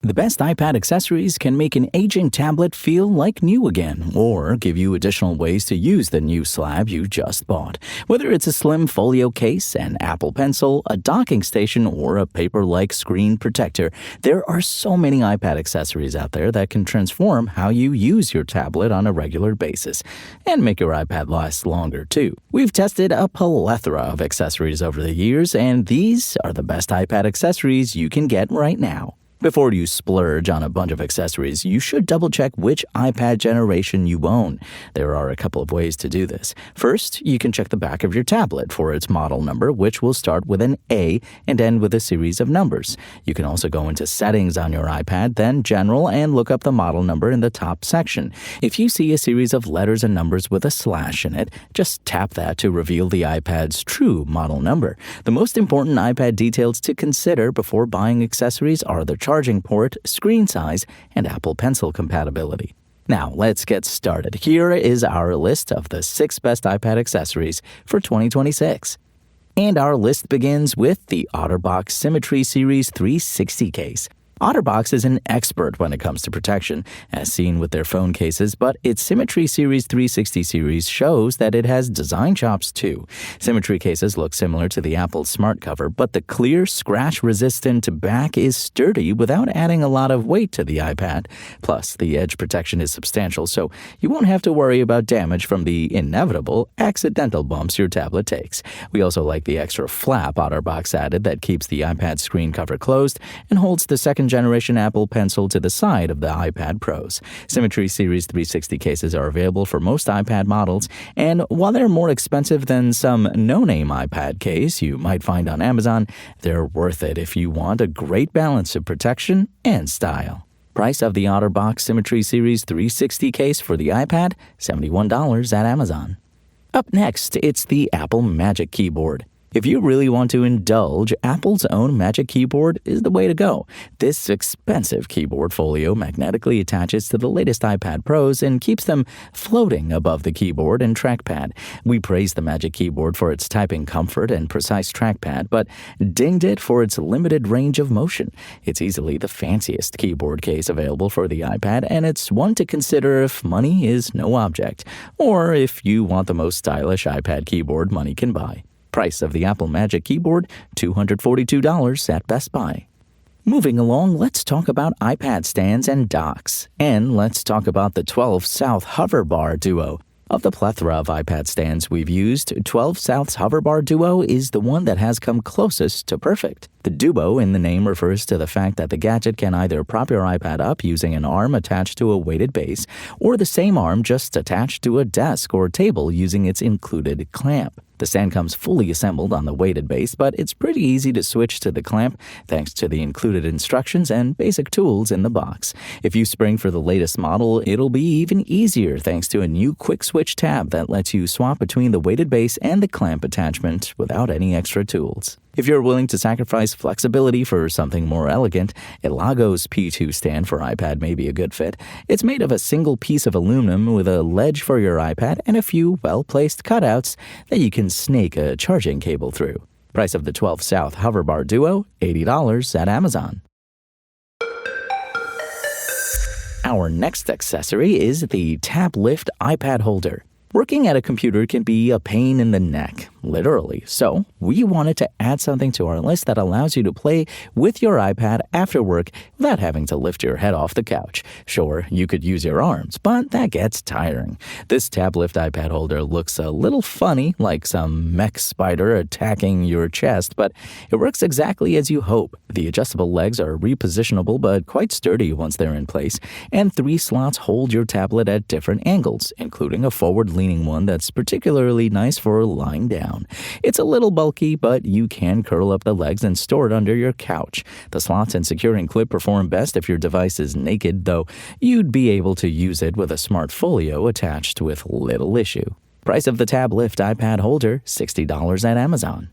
The best iPad accessories can make an aging tablet feel like new again, or give you additional ways to use the new slab you just bought. Whether it's a slim folio case, an Apple Pencil, a docking station, or a paper-like screen protector, there are so many iPad accessories out there that can transform how you use your tablet on a regular basis, and make your iPad last longer too. We've tested a plethora of accessories over the years, and these are the best iPad accessories you can get right now. Before you splurge on a bunch of accessories, you should double-check which iPad generation you own. There are a couple of ways to do this. First, you can check the back of your tablet for its model number, which will start with an A and end with a series of numbers. You can also go into Settings on your iPad, then General, and look up the model number in the top section. If you see a series of letters and numbers with a slash in it, just tap that to reveal the iPad's true model number. The most important iPad details to consider before buying accessories are the charging port, screen size, and Apple Pencil compatibility. Now, let's get started. Here is our list of the 6 best iPad accessories for 2026. And our list begins with the OtterBox Symmetry Series 360 case. OtterBox is an expert when it comes to protection, as seen with their phone cases, but its Symmetry Series 360 series shows that it has design chops too. Symmetry cases look similar to the Apple Smart Cover, but the clear, scratch-resistant back is sturdy without adding a lot of weight to the iPad. Plus, the edge protection is substantial, so you won't have to worry about damage from the inevitable accidental bumps your tablet takes. We also like the extra flap OtterBox added that keeps the iPad screen cover closed and holds the second-generation Apple Pencil to the side of the iPad Pros. Symmetry Series 360 cases are available for most iPad models, and while they're more expensive than some no-name iPad case you might find on Amazon, they're worth it if you want a great balance of protection and style. Price of the OtterBox Symmetry Series 360 case for the iPad, $71 at Amazon. Up next, it's the Apple Magic Keyboard. If you really want to indulge, Apple's own Magic Keyboard is the way to go. This expensive keyboard folio magnetically attaches to the latest iPad Pros and keeps them floating above the keyboard and trackpad. We praised the Magic Keyboard for its typing comfort and precise trackpad, but dinged it for its limited range of motion. It's easily the fanciest keyboard case available for the iPad, and it's one to consider if money is no object, or if you want the most stylish iPad keyboard money can buy. Price of the Apple Magic Keyboard, $242 at Best Buy. Moving along, let's talk about iPad stands and docks. And let's talk about the 12 South Hoverbar Duo. Of the plethora of iPad stands we've used, 12 South's Hoverbar Duo is the one that has come closest to perfect. The Duo in the name refers to the fact that the gadget can either prop your iPad up using an arm attached to a weighted base, or the same arm just attached to a desk or table using its included clamp. The stand comes fully assembled on the weighted base, but it's pretty easy to switch to the clamp thanks to the included instructions and basic tools in the box. If you spring for the latest model, it'll be even easier thanks to a new quick switch tab that lets you swap between the weighted base and the clamp attachment without any extra tools. If you're willing to sacrifice flexibility for something more elegant, Elago's P2 stand for iPad may be a good fit. It's made of a single piece of aluminum with a ledge for your iPad and a few well-placed cutouts that you can snake a charging cable through. Price of the 12 South Hoverbar Duo, $80 at Amazon. Our next accessory is the Tap Lift iPad Holder. Working at a computer can be a pain in the neck, literally. So we wanted to add something to our list that allows you to play with your iPad after work without having to lift your head off the couch. Sure, you could use your arms, but that gets tiring. This Tap Lift iPad holder looks a little funny, like some mech spider attacking your chest, but it works exactly as you hope. The adjustable legs are repositionable but quite sturdy once they're in place, and 3 slots hold your tablet at different angles, including a forward-leaning one that's particularly nice for lying down. It's a little bulky, but you can curl up the legs and store it under your couch. The slots and securing clip perform best if your device is naked, though you'd be able to use it with a smart folio attached with little issue. Price of the Tab Lift iPad holder, $60 at Amazon.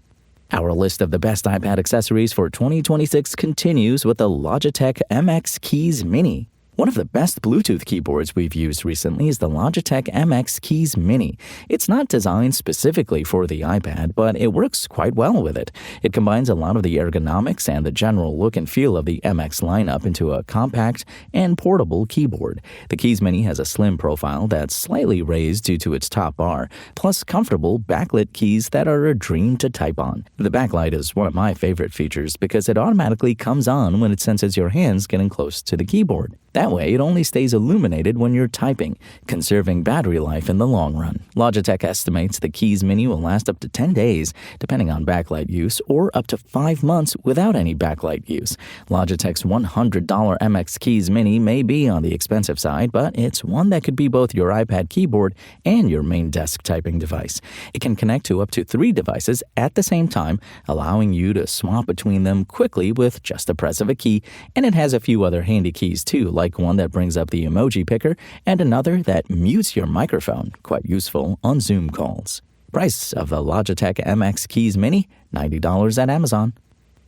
Our list of the best iPad accessories for 2026 continues with the Logitech MX Keys Mini. One of the best Bluetooth keyboards we've used recently is the Logitech MX Keys Mini. It's not designed specifically for the iPad, but it works quite well with it. It combines a lot of the ergonomics and the general look and feel of the MX lineup into a compact and portable keyboard. The Keys Mini has a slim profile that's slightly raised due to its top bar, plus comfortable backlit keys that are a dream to type on. The backlight is one of my favorite features because it automatically comes on when it senses your hands getting close to the keyboard. That way, it only stays illuminated when you're typing, conserving battery life in the long run. Logitech estimates the Keys Mini will last up to 10 days, depending on backlight use, or up to 5 months without any backlight use. Logitech's $100 MX Keys Mini may be on the expensive side, but it's one that could be both your iPad keyboard and your main desk typing device. It can connect to up to 3 devices at the same time, allowing you to swap between them quickly with just the press of a key, and it has a few other handy keys too, like one that brings up the emoji picker and another that mutes your microphone, quite useful on Zoom calls. Price of the Logitech MX Keys Mini, $90 at Amazon.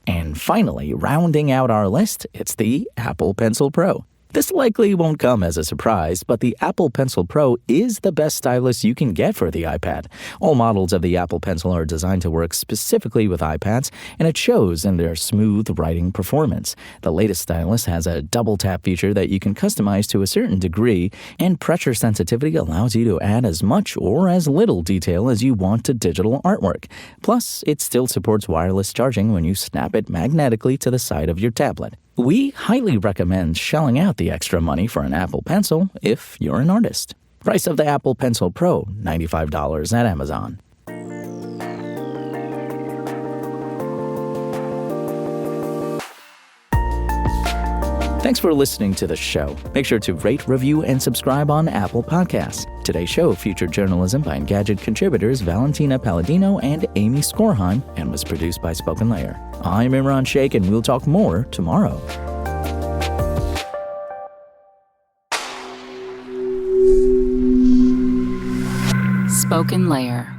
And finally, rounding out our list, it's the Apple Pencil Pro. This likely won't come as a surprise, but the Apple Pencil Pro is the best stylus you can get for the iPad. All models of the Apple Pencil are designed to work specifically with iPads, and it shows in their smooth writing performance. The latest stylus has a double tap feature that you can customize to a certain degree, and pressure sensitivity allows you to add as much or as little detail as you want to digital artwork. Plus, it still supports wireless charging when you snap it magnetically to the side of your tablet. We highly recommend shelling out the extra money for an Apple Pencil if you're an artist. Price of the Apple Pencil Pro, $95 at Amazon. Thanks for listening to the show. Make sure to rate, review, and subscribe on Apple Podcasts. Today's show featured journalism by Engadget contributors Valentina Palladino and Amy Skorheim and was produced by Spoken Layer. I'm Imran Sheikh, and we'll talk more tomorrow. Spoken Layer.